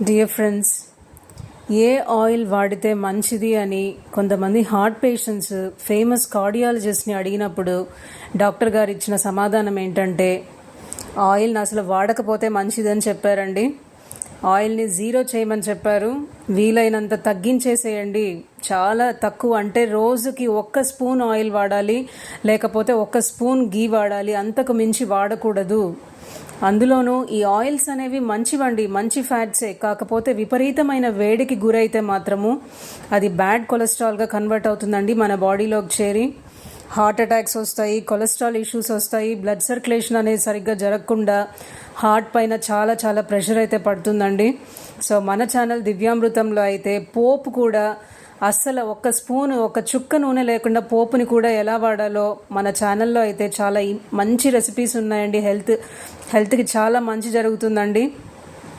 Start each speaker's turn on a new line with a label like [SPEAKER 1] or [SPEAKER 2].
[SPEAKER 1] Dear friends, ఏ oil వాడితే మంచిది అని కొంతమంది హార్ట్ పేషెంట్స్ ఫేమస్ కార్డియాలజిస్ట్ని అడిగినప్పుడు డాక్టర్ గారు ఇచ్చిన సమాధానం ఏంటంటే ఆయిల్ని అసలు వాడకపోతే మంచిదని చెప్పారండి. ఆయిల్ని జీరో చేయమని చెప్పారు. వీలైనంత తగ్గించేసేయండి. చాలా తక్కువ, అంటే రోజుకి 1 స్పూన్ ఆయిల్ వాడాలి, లేకపోతే 1 స్పూన్ గీ వాడాలి, అంతకు మించి వాడకూడదు. అందులోనూ ఈ ఆయిల్స్ అనేవి మంచివండి, మంచి ఫ్యాట్సే. కాకపోతే విపరీతమైన వేడికి గురైతే మాత్రము అది బ్యాడ్ కొలెస్ట్రాల్గా కన్వర్ట్ అవుతుందండి. మన బాడీలోకి చేరి హార్ట్ అటాక్స్ వస్తాయి, కొలెస్ట్రాల్ ఇష్యూస్ వస్తాయి, బ్లడ్ సర్క్యులేషన్ అనేది సరిగ్గా జరగకుండా హార్ట్ పైన చాలా చాలా ప్రెషర్ అయితే పడుతుందండి. సో మన ఛానల్ దివ్యామృతంలో అయితే పోపు కూడా అస్సలు 1 స్పూన్, 1 చుక్క నూనె లేకుండా పోపుని కూడా ఎలా వాడాలో మన ఛానల్లో అయితే చాలా మంచి రెసిపీస్ ఉన్నాయండి. హెల్త్కి చాలా మంచి జరుగుతుందండి.